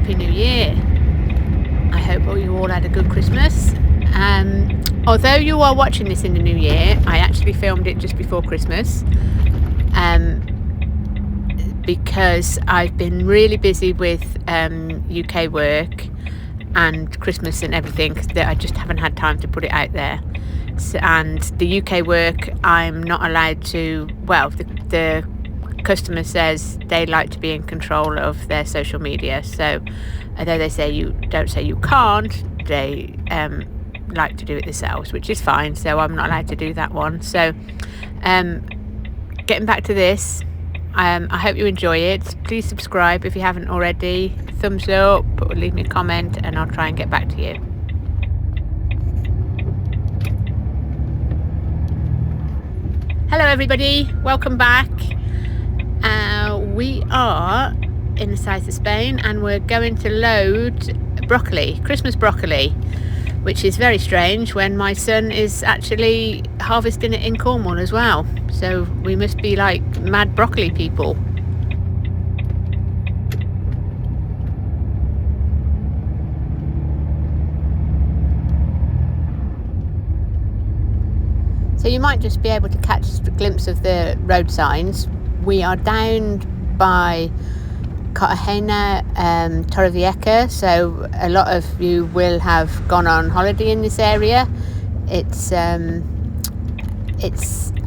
Happy New Year. I hope you all had a good Christmas. Although you are watching this in the new year, I actually filmed it just before Christmas because I've been really busy with UK work and Christmas and everything that I just haven't had time to put it out there. And the UK work, I'm not allowed to, well, the customer says they like to be in control of their social media. So although they say don't say you can't, they like to do it themselves, which is fine. So I'm not allowed to do that one. So getting back to this, I hope you enjoy it. Please subscribe if you haven't already. Thumbs up, leave me a comment, and I'll try and get back to you. Hello everybody, welcome back. We are in the south of Spain and we're going to load broccoli, Christmas broccoli, which is very strange when my son is actually harvesting it in Cornwall as well. So we must be like mad broccoli people. So you might just be able to catch a glimpse of the road signs. We are down by Cartagena, Torrevieja, so a lot of you will have gone on holiday in this area.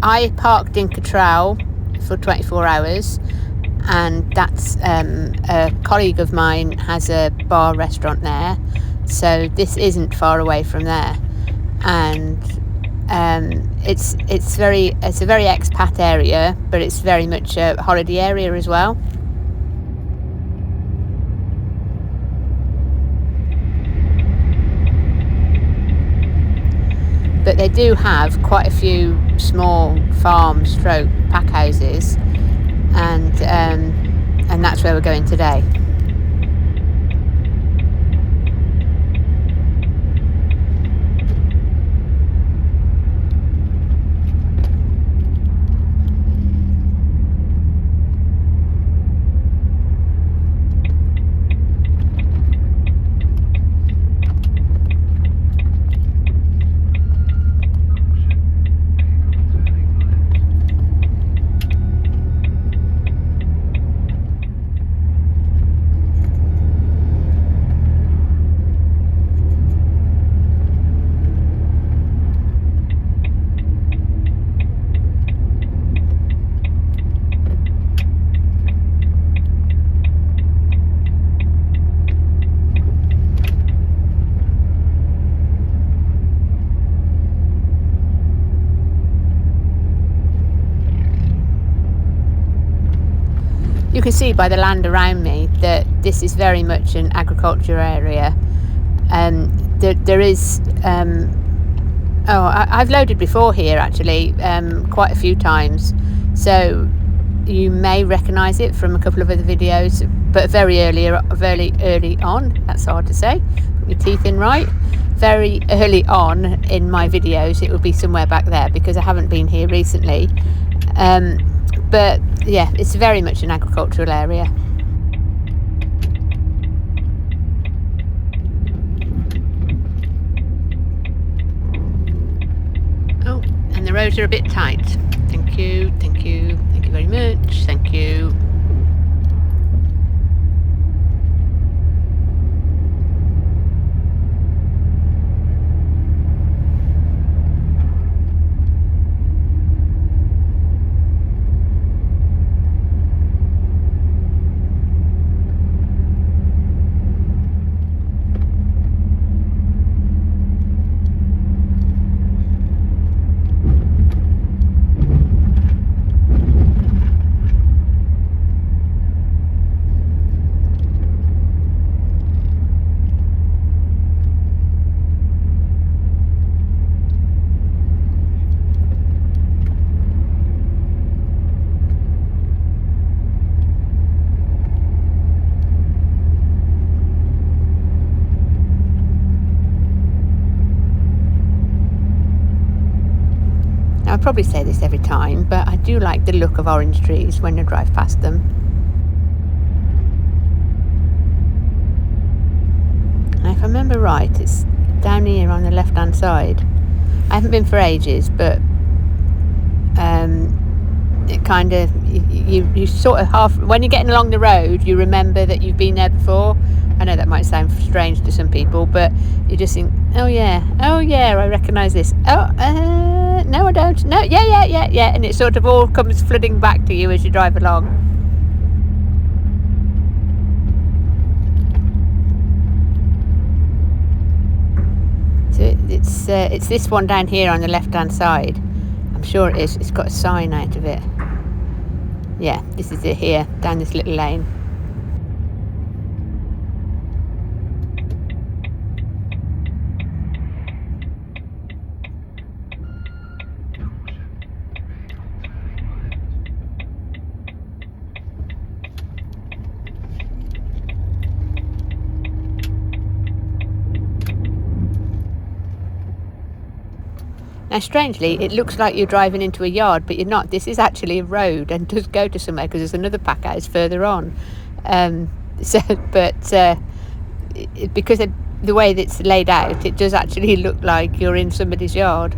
I parked in Catral for 24 hours, and that's a colleague of mine has a bar restaurant there, so this isn't far away from there, and it's a very expat area, but it's very much a holiday area as well. But they do have quite a few small farm stroke pack houses, and that's where we're going today. You can see by the land around me that this is very much an agriculture area. There is I've loaded before here actually, quite a few times, so you may recognise it from a couple of other videos, but very early on, that's hard to say, put my teeth in right, very early on in my videos it would be somewhere back there because I haven't been here recently. But yeah, it's very much an agricultural area. Oh, and the roads are a bit tight. Thank you very much, thank you. Now, I probably say this every time, but I do like the look of orange trees when I drive past them. remember right, it's down here on the left hand side. I haven't been for ages, but it kind of, you sort of half, when you're getting along the road, you remember that you've been there before. I know that might sound strange to some people, but you just think, oh yeah, I recognise this. Oh, no I don't. No, yeah. And it sort of all comes flooding back to you as you drive along. So it's this one down here on the left hand side. I'm sure it is. It's got a sign out of it. Yeah, this is it here, down this little lane. Now, strangely, it looks like you're driving into a yard, but you're not. This is actually a road and does go to somewhere because there's another pack house further on. Because of the way that it's laid out, it does actually look like you're in somebody's yard.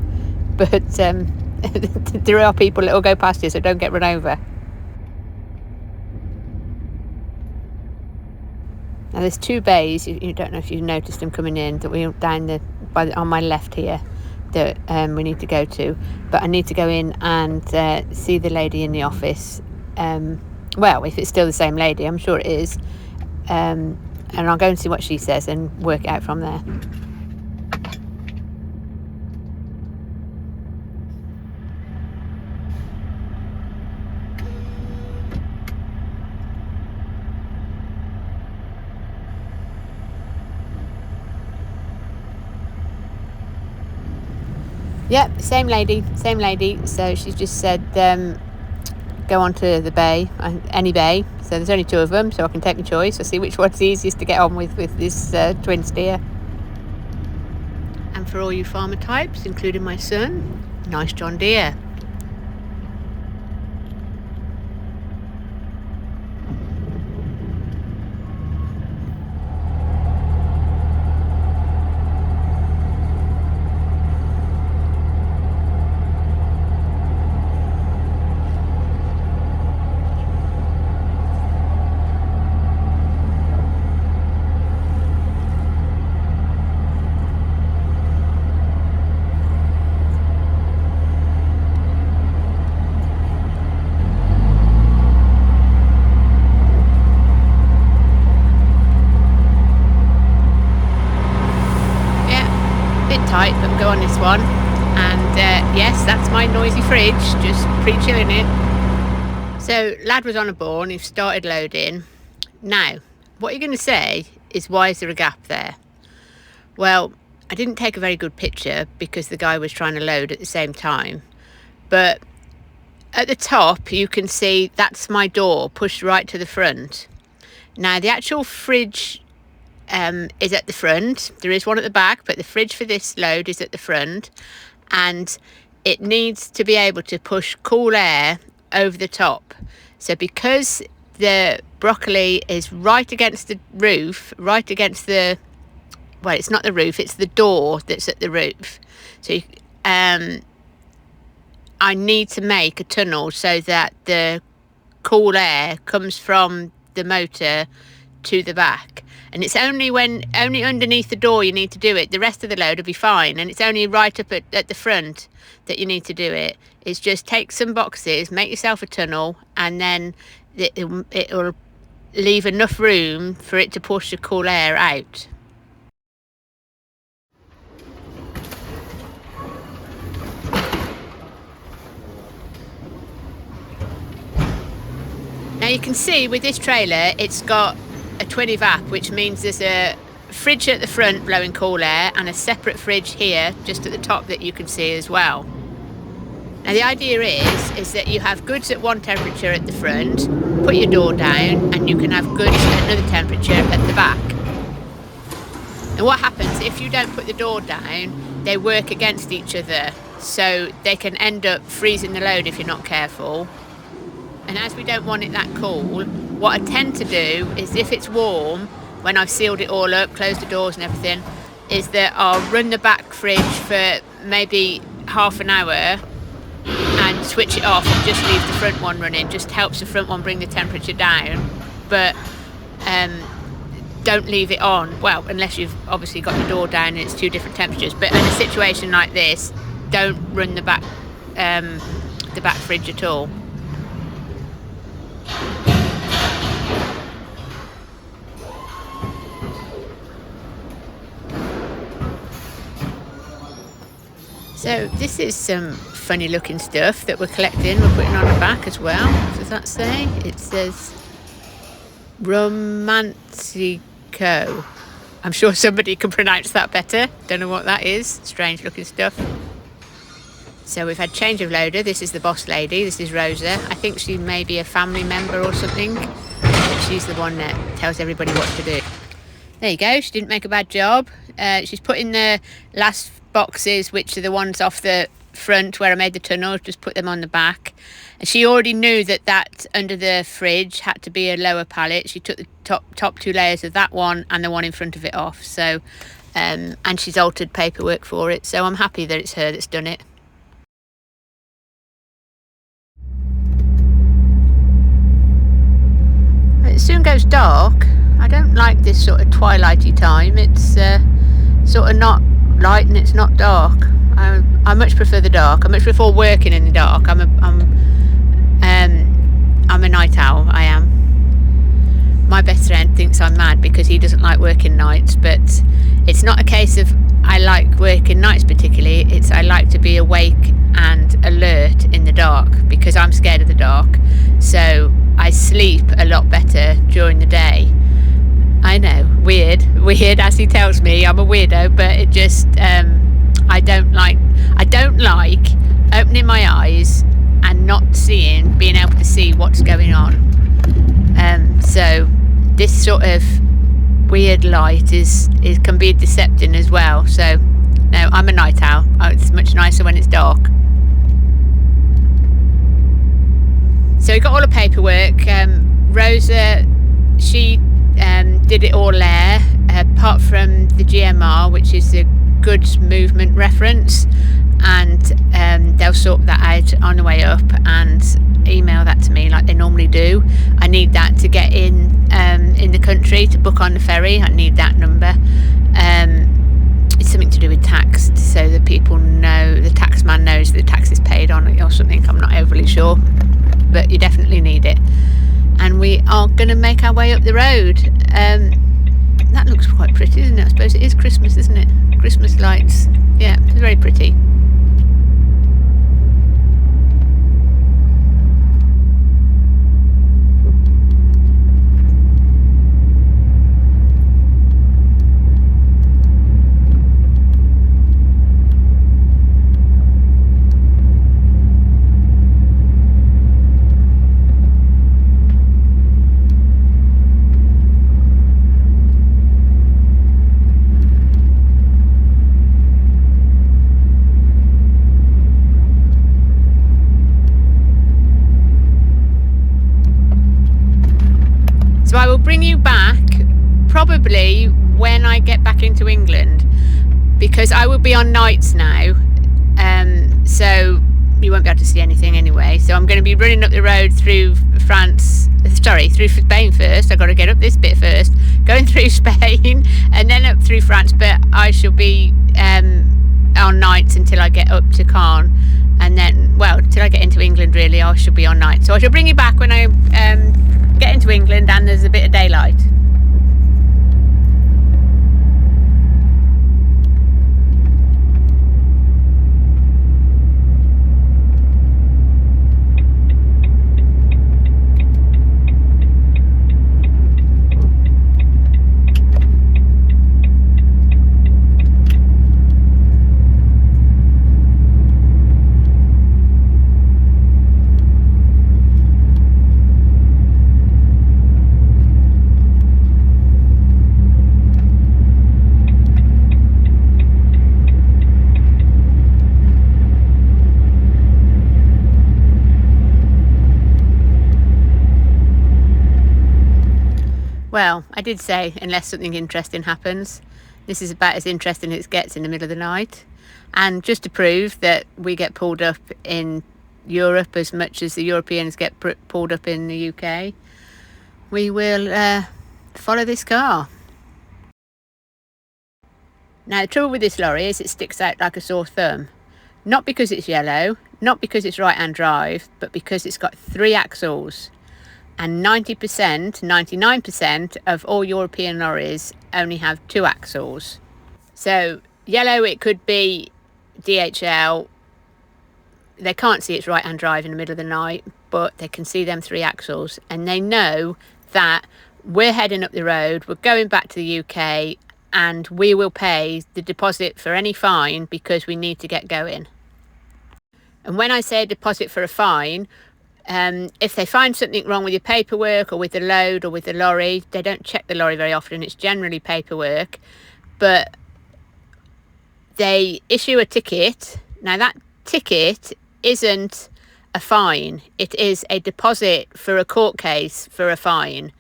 But there are people that will go past you, so don't get run over. Now, there's two bays. You don't know if you've noticed them coming in that we're down on my left here. That we need to go to, but I need to go in and see the lady in the office. Well, if it's still the same lady, I'm sure it is, and I'll go and see what she says and work it out from there. Yep, same lady. So she's just said go on to the bay, any bay. So there's only two of them, so I can take my choice. I'll see which one's easiest to get on with this twin steer. And for all you farmer types, including my son, nice John Deere. Tight, but go on this one. And yes, that's my noisy fridge, just pre-chilling it. So lad was on a board and he started loading. Now, what you're going to say is, why is there a gap there? Well, I didn't take a very good picture because the guy was trying to load at the same time. But at the top, you can see that's my door pushed right to the front. Now, the actual fridge is at the front. There is one at the back, but the fridge for this load is at the front, and it needs to be able to push cool air over the top. So because the broccoli is right against the roof, well, it's not the roof, it's the door that's at the roof. So I need to make a tunnel so that the cool air comes from the motor to the back. And it's only underneath the door you need to do it. The rest of the load will be fine, and it's only right up at the front that you need to do it. It's just take some boxes, make yourself a tunnel, and then it'll leave enough room for it to push the cool air out. Now you can see with this trailer, it's got a twin evap, which means there's a fridge at the front blowing cool air and a separate fridge here just at the top that you can see as well. Now the idea is that you have goods at one temperature at the front, put your door down, and you can have goods at another temperature at the back. And what happens if you don't put the door down, they work against each other, so they can end up freezing the load if you're not careful. And as we don't want it that cool, what I tend to do is, if it's warm, when I've sealed it all up, closed the doors and everything, is that I'll run the back fridge for maybe half an hour and switch it off and just leave the front one running. Just helps the front one bring the temperature down, but don't leave it on. Well, unless you've obviously got the door down and it's two different temperatures. But in a situation like this, don't run the back fridge at all. So this is some funny looking stuff that we're collecting. We're putting on the back as well. What does that say? It says Romantico. I'm sure somebody can pronounce that better. Don't know what that is. Strange looking stuff. So we've had change of loader. This is the boss lady. This is Rosa. I think she may be a family member or something. She's the one that tells everybody what to do. There you go. She didn't make a bad job. She's put in the last boxes, which are the ones off the front where I made the tunnel. Just put them on the back. And she already knew that under the fridge had to be a lower pallet. She took the top two layers of that one and the one in front of it off. So, and she's altered paperwork for it. So I'm happy that it's her that's done it. It soon goes dark. I don't like this sort of twilighty time. It's sort of not light and it's not dark. I much prefer the dark. I much prefer working in the dark. I'm a night owl. I am. My best friend thinks I'm mad because he doesn't like working nights, but it's not a case of I like working nights particularly. It's I like to be awake and alert in the dark because I'm scared of the dark. So I sleep a lot better during the day. I know, weird as he tells me I'm a weirdo, but it just I don't like opening my eyes and not being able to see what's going on. So this sort of weird light can be deceptive as well. So no, I'm a night owl. It's much nicer when it's dark. So we got all the paperwork. Rosa, she did it all there, apart from the GMR, which is the goods movement reference, and they'll sort that out on the way up and email that to me like they normally do. I need that to get in the country to book on the ferry. I need that number. It's something to do with tax, so that people know, the tax man knows that tax is paid on it or something. I'm not overly sure, but you definitely need it. And we are going to make our way up the road. That looks quite pretty, doesn't it? I suppose it is Christmas, isn't it? Christmas lights. Yeah, it's very pretty. So I will bring you back probably when I get back into England, because I will be on nights now, so you won't be able to see anything anyway. So I'm going to be running up the road through through Spain first. I've got to get up this bit first, going through Spain and then up through France, but I shall be on nights until I get up to Caen, and then, well, until I get into England really, I shall be on nights. So I shall bring you back when I get into England and there's a bit of daylight. Well, I did say unless something interesting happens. This is about as interesting as it gets in the middle of the night. And just to prove that we get pulled up in Europe as much as the Europeans get pulled up in the UK, we will follow this car. Now, the trouble with this lorry is it sticks out like a sore thumb. Not because it's yellow, not because it's right-hand drive, but because it's got 3 axles. And 90%, 99% of all European lorries only have 2 axles. So yellow, it could be DHL. They can't see it's right-hand drive in the middle of the night, but they can see them 3 axles, and they know that we're heading up the road, we're going back to the UK, and we will pay the deposit for any fine because we need to get going. And when I say deposit for a fine, if they find something wrong with your paperwork or with the load or with the lorry, they don't check the lorry very often, it's generally paperwork, but they issue a ticket. Now that ticket isn't a fine, it is a deposit for a court case for a fine.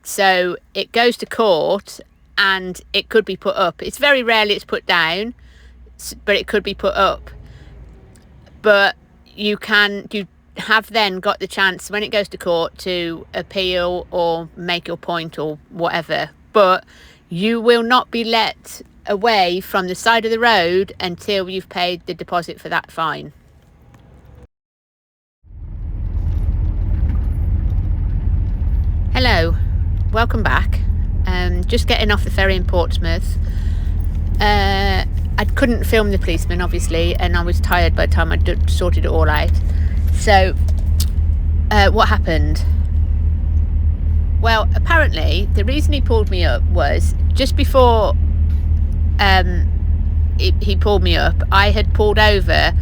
So it goes to court and it could be put up. It's very rarely it's put down, but it could be put up. But you have then got the chance when it goes to court to appeal or make your point or whatever, but you will not be let away from the side of the road until you've paid the deposit for that fine. Hello, welcome back. Just getting off the ferry in Portsmouth. I couldn't film the policeman obviously, and I was tired by the time I'd sorted it all out. So what happened? Well, apparently the reason he pulled me up was just before he pulled me up, I had pulled over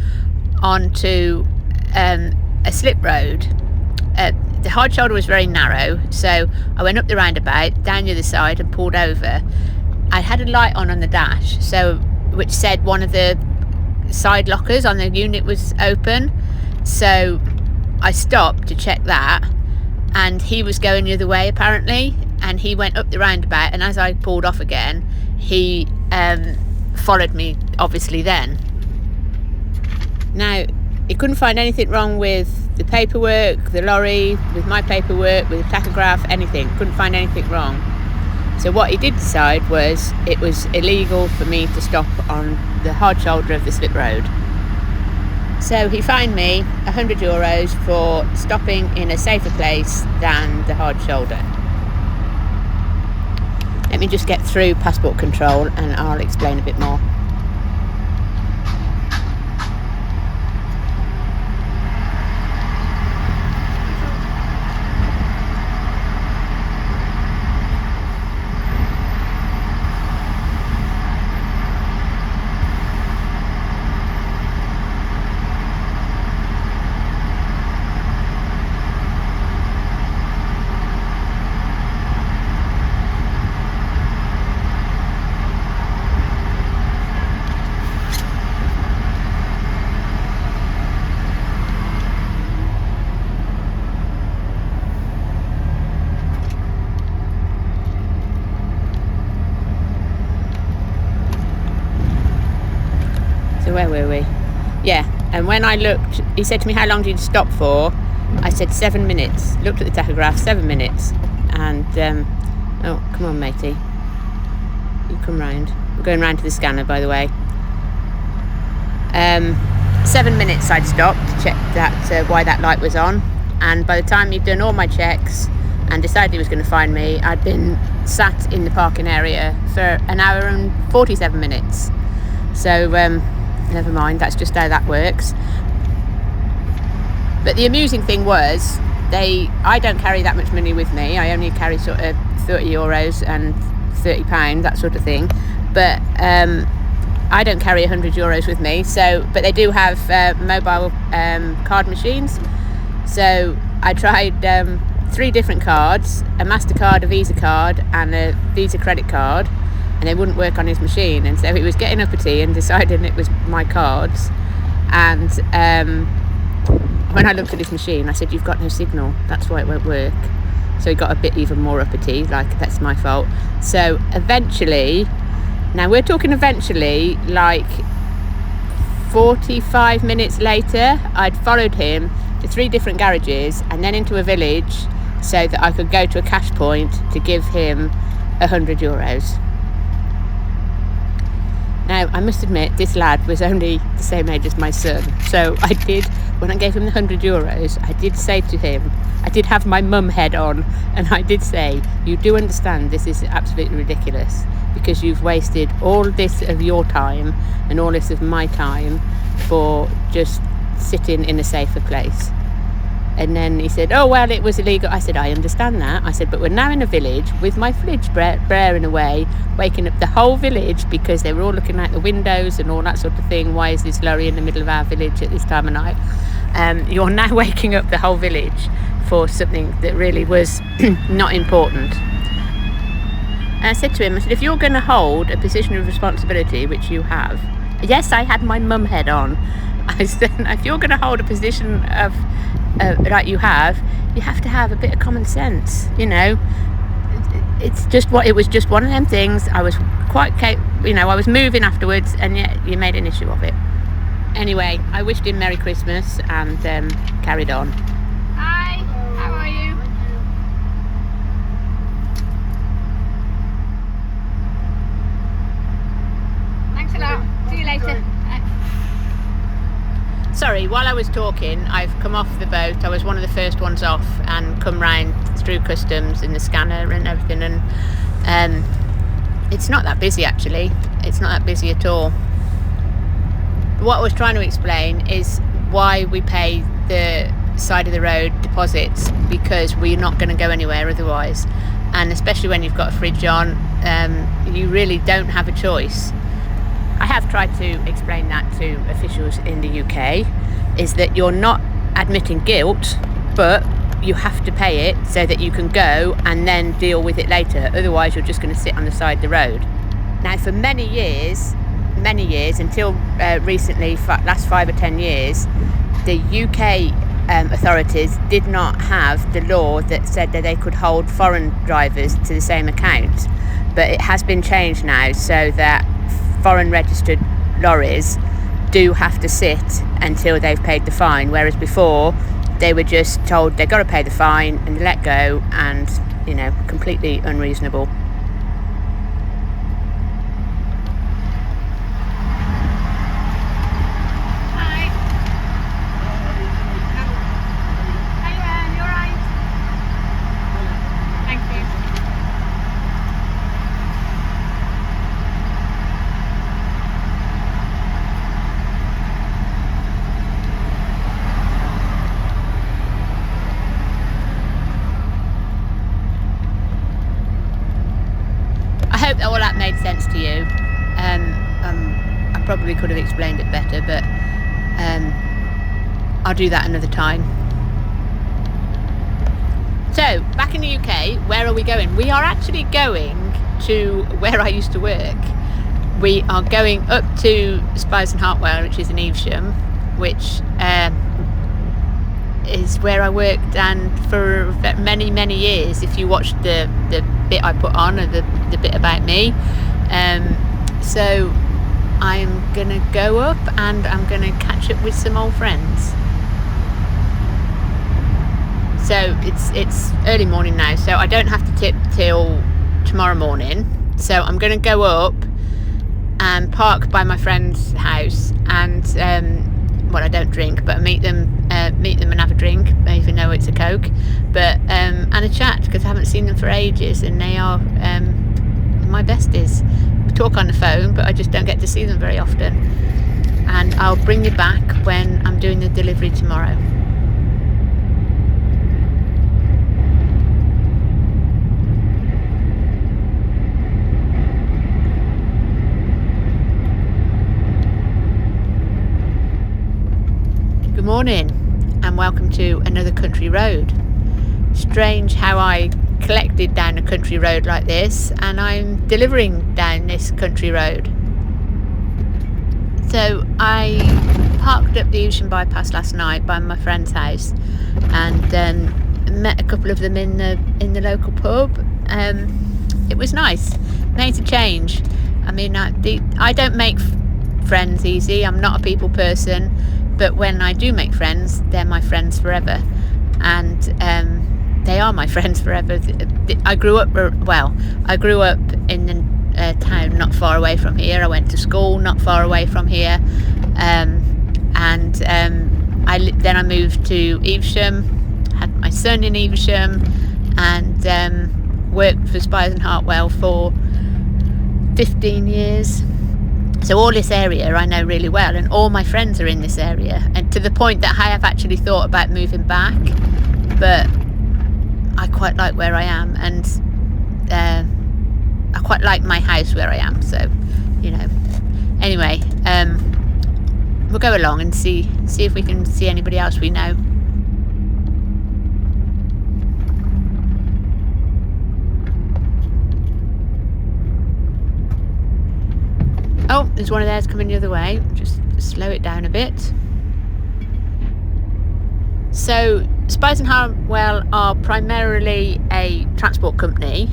onto a slip road. The hard shoulder was very narrow, so I went up the roundabout, down the other side, and pulled over. I had a light on the dash, which said one of the side lockers on the unit was open. So I stopped to check that, and he was going the other way apparently, and he went up the roundabout, and as I pulled off again, he followed me obviously then. Now, he couldn't find anything wrong with the paperwork, the lorry, with my paperwork, with the tachograph, anything. Couldn't find anything wrong. So what he did decide was it was illegal for me to stop on the hard shoulder of the slip road. So he fined me €100 for stopping in a safer place than the hard shoulder. Let me just get through passport control and I'll explain a bit more. Where were we? Yeah, and when I looked, he said to me, how long did you stop for? I said 7 minutes. Looked at the tachograph, 7 minutes. And, oh, come on, matey. You come round. We're going round to the scanner, by the way. 7 minutes I'd stopped to check that why that light was on. And by the time he'd done all my checks and decided he was going to find me, I'd been sat in the parking area for an hour and 47 minutes. So, never mind, that's just how that works. But the amusing thing was, I don't carry that much money with me. I only carry sort of €30 and £30, that sort of thing. But I don't carry €100 with me. But they do have mobile card machines. So I tried 3 different cards: a MasterCard, a Visa card, and a Visa credit card. And they wouldn't work on his machine, and so he was getting uppity and deciding it was my cards. And when I looked at his machine, I said, you've got no signal, that's why it won't work. So he got a bit even more uppity, like that's my fault. So eventually Now we're talking eventually, like 45 minutes later, I'd followed him to 3 different garages and then into a village so that I could go to a cash point to give him €100. Now, I must admit, this lad was only the same age as my son. So I did, when I gave him the €100, I did say to him, I did have my mum head on, and I did say, you do understand this is absolutely ridiculous, because you've wasted all this of your time and all this of my time for just sitting in a safer place. And then he said, oh, well, it was illegal. I said, I understand that. I said, but we're now in a village with my fridge blaring away, waking up the whole village because they were all looking out the windows and all that sort of thing. Why is this lorry in the middle of our village at this time of night? You're now waking up the whole village for something that really was not important. And I said to him, I said, if you're going to hold a position of responsibility, which you have, yes, I had my mum head on. I said, if you're going to hold a position of like you have to have a bit of common sense, you know. It was just one of them things. I was I was moving afterwards, and yet you made an issue of it. Anyway, I wished him Merry Christmas and carried on. Hi, how are you? Thanks a lot. See you later. Sorry, while I was talking, I've come off the boat. I was one of the first ones off and come round through customs and the scanner and everything, and it's not that busy actually. It's not that busy at all. What I was trying to explain is why we pay the side of the road deposits, because we're not going to go anywhere otherwise, and especially when you've got a fridge on, you really don't have a choice. I have tried to explain that to officials in the UK, is that you're not admitting guilt, but you have to pay it so that you can go and then deal with it later. Otherwise, you're just going to sit on the side of the road. Now, for many years, until recently, last 5 or 10 years, the UK authorities did not have the law that said that they could hold foreign drivers to the same account. But it has been changed now so that foreign registered lorries do have to sit until they've paid the fine, whereas before they were just told they've got to pay the fine and let go, and completely unreasonable. Hi. Hi, you alright? Thank you. I hope that all that made sense to you. I probably could have explained it better, but I'll do that another time. So, back in the UK, where are we going? We are actually going to where I used to work. We are going up to Spies and Hartwell, which is in Evesham, which is where I worked, and for many, many years, if you watched the bit I put on, or the bit about me. So I'm gonna go up and I'm gonna catch up with some old friends. So it's early morning now, so I don't have to tip till tomorrow morning. So I'm gonna go up and park by my friend's house, and I don't drink, but I meet them and have a drink, even though it's a Coke, but and a chat, because I haven't seen them for ages, and they are my besties. We talk on the phone, but I just don't get to see them very often. And I'll bring you back when I'm doing the delivery tomorrow. Good morning and welcome to another country road. Strange how I collected down a country road like this, and I'm delivering down this country road. So I parked up the Evesham bypass last night by my friend's house, and met a couple of them in the local pub. It was nice, made a change. I mean, I don't make friends easy. I'm not a people person, but when I do make friends, they're my friends forever, and they are my friends forever. I grew up in a town not far away from here. I went to school not far away from here, and then I moved to Evesham, had my son in Evesham, and worked for Spires and Hartwell for 15 years. So all this area I know really well, and all my friends are in this area, and to the point that I have actually thought about moving back, but I quite like where I am, and I quite like my house where I am. So, anyway, we'll go along and see if we can see anybody else we know. Oh, there's one of theirs coming the other way. Just slow it down a bit. So Spires and Hartwell are primarily a transport company.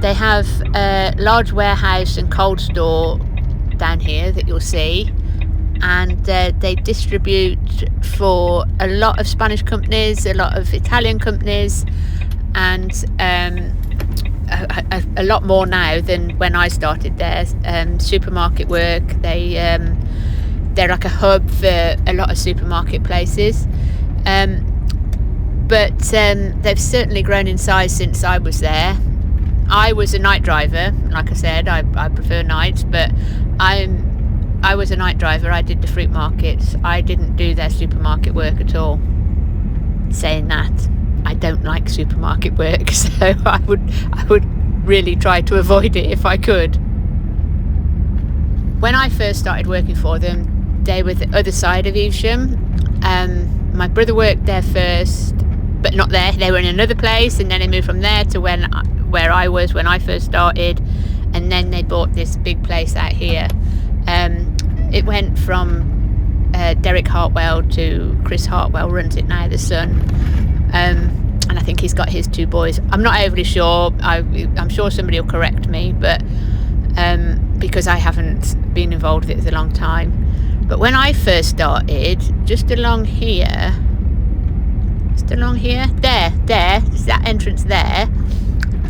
They have a large warehouse and cold store down here that you'll see, and they distribute for a lot of Spanish companies, a lot of Italian companies, and a lot more now than when I started there. Supermarket work. They're like a hub for a lot of supermarket places. But they've certainly grown in size since I was there. I was a night driver. Like I said, I prefer nights, but I was a night driver. I did the fruit markets. I didn't do their supermarket work at all. Saying that, I don't like supermarket work, so I would really try to avoid it if I could. When I first started working for them, they were the other side of Evesham. My brother worked there first, but not there. They were in another place, and then they moved from there to where I was when I first started, and then they bought this big place out here. It went from Derek Hartwell to Chris Hartwell runs it now, the son, and I think he's got his 2 boys. I'm not overly sure. I'm sure somebody will correct me, but because I haven't been involved with it for a long time. But when I first started, just along here, there, that entrance there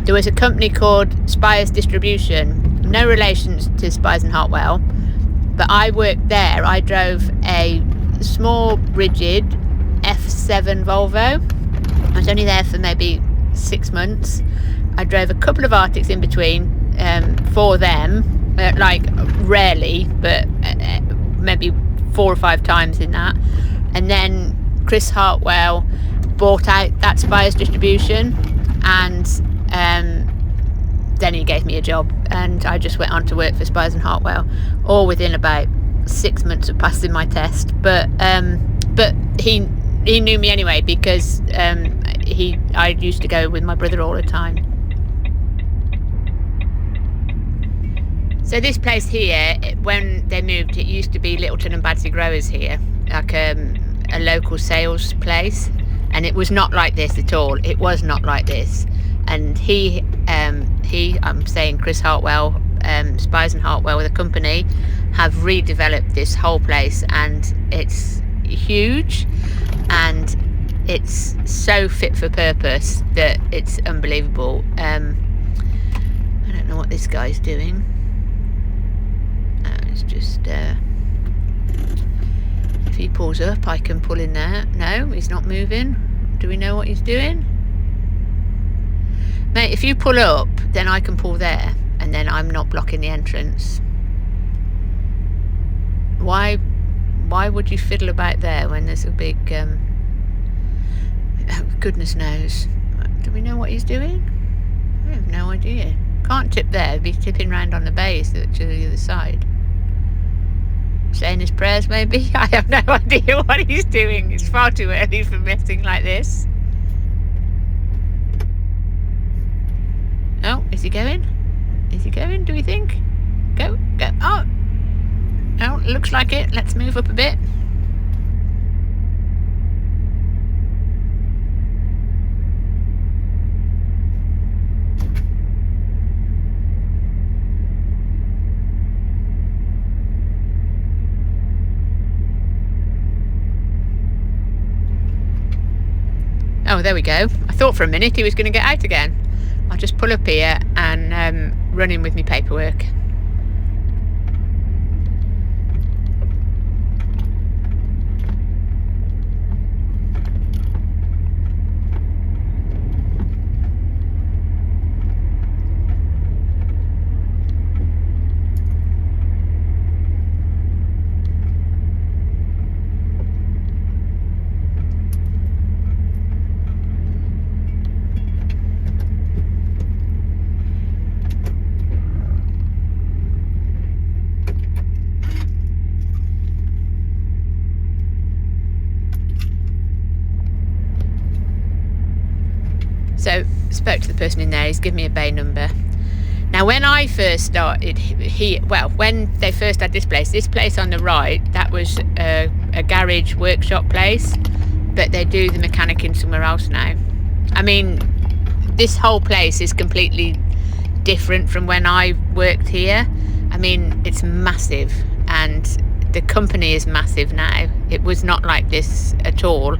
was a company called Spires Distribution. No relations to Spires and Hartwell, but I worked there. I drove a small rigid F7 Volvo. I was only there for maybe 6 months. I drove a couple of Arctics in between for them, like rarely, but maybe 4 or 5 times in that. And then Chris Hartwell bought out that Spires Distribution, and then he gave me a job, and I just went on to work for Spires and Hartwell, all within about 6 months of passing my test. But he knew me anyway, because I used to go with my brother all the time. So this place here, when they moved, it used to be Littleton and Badsey Growers here, like a local sales place, and it was not like this at all. It was not like this. And I'm saying Chris Hartwell, Spires and Hartwell, with a company, have redeveloped this whole place, and it's huge, and it's so fit for purpose that it's unbelievable. I don't know what this guy's doing. It's just if he pulls up, I can pull in there. No, he's not moving. Do we know what he's doing? Mate, if you pull up, then I can pull there, and then I'm not blocking the entrance. Why would you fiddle about there when there's a big oh, goodness knows. Do we know what he's doing? I have no idea. Can't tip there. Be tipping round on the base to the other side. Saying his prayers, maybe? I have no idea what he's doing. It's far too early for messing like this. Oh, is he going? Is he going, do we think? Go. Oh, looks like it. Let's move up a bit. Oh, there we go. I thought for a minute he was going to get out again. I'll just pull up here and run in with my paperwork. So spoke to the person in there. He's given me a bay number. Now, when I first started when they first had this place on the right, that was a garage workshop place, but they do the mechanicing somewhere else now. I mean, this whole place is completely different from when I worked here. I mean, it's massive, and the company is massive now. It was not like this at all.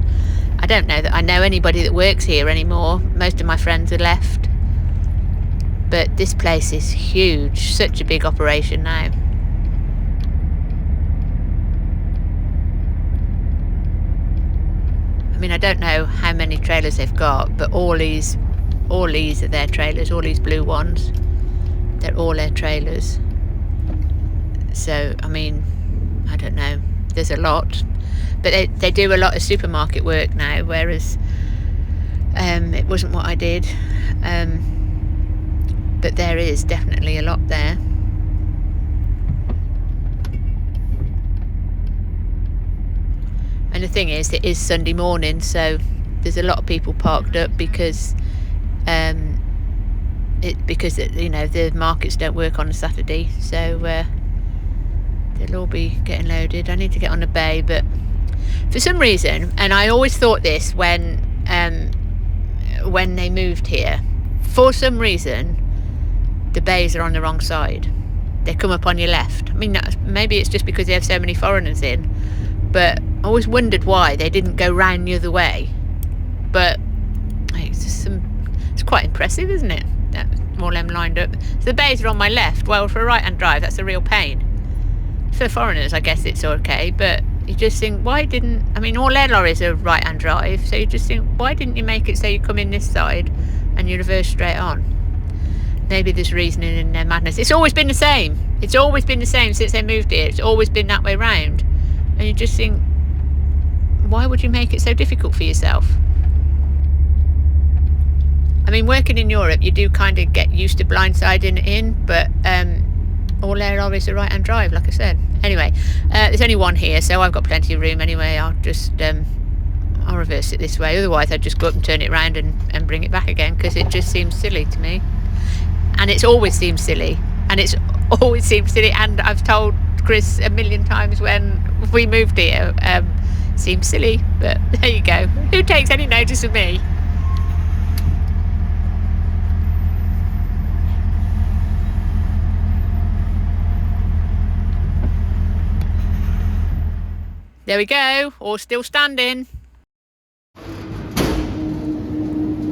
I don't know that I know anybody that works here anymore. Most of my friends are left. But this place is huge, such a big operation now. I mean, I don't know how many trailers they've got, but all these are their trailers, all these blue ones. They're all their trailers. So, I mean, I don't know. There's a lot. But they do a lot of supermarket work now, whereas it wasn't what I did. But there is definitely a lot there. And the thing is, it is Sunday morning, so there's a lot of people parked up because the markets don't work on a Saturday, so they'll all be getting loaded. I need to get on the bay, but for some reason, and I always thought this when they moved here, for some reason the bays are on the wrong side. They come up on your left. I mean, maybe it's just because they have so many foreigners in, but I always wondered why they didn't go round the other way. But it's quite impressive, isn't it? All them lined up. So the bays are on my left. Well, for a right-hand drive, that's a real pain. For foreigners, I guess it's okay, but you just think, why didn't... I mean, all their lorries are right-hand drive, so you just think, why didn't you make it so you come in this side and you reverse straight on? Maybe there's reasoning in their madness. It's always been the same. It's always been the same since they moved here. It's always been that way round. And you just think, why would you make it so difficult for yourself? I mean, working in Europe, you do kind of get used to blindsiding in, but all their lorries are right-hand drive, like I said. Anyway, there's only one here, so I've got plenty of room anyway. I'll just I'll reverse it this way. Otherwise, I'd just go up and turn it round and bring it back again, because it just seems silly to me. And it's always seemed silly. And I've told Chris a million times when we moved here, seems silly, but there you go. Who takes any notice of me? There we go, all still standing.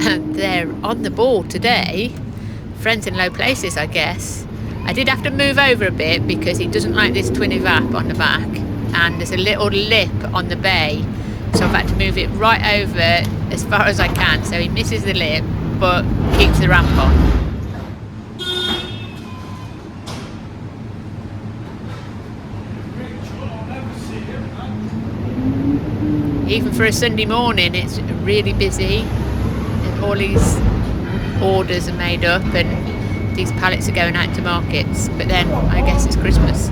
They're on the ball today. Friends in low places, I guess. I did have to move over a bit because he doesn't like this twin evap on the back, and there's a little lip on the bay, so I've had to move it right over as far as I can so he misses the lip but keeps the ramp on. Even for a Sunday morning, it's really busy. And all these orders are made up and these pallets are going out to markets. But then I guess it's Christmas.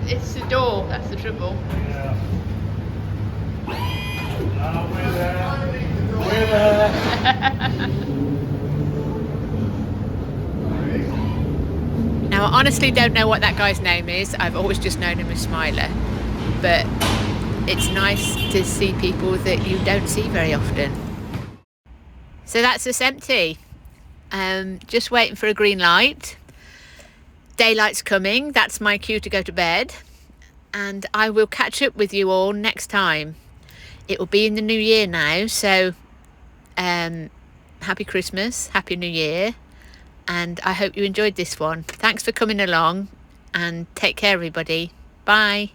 It's the door, that's the trouble. Yeah. We're there. We're there. Now, I honestly don't know what that guy's name is. I've always just known him as Smiler. But it's nice to see people that you don't see very often. So that's us empty. Just waiting for a green light. Daylight's coming. That's my cue to go to bed. And I will catch up with you all next time. It will be in the new year now. So happy Christmas, happy new year. And I hope you enjoyed this one. Thanks for coming along and take care, everybody. Bye.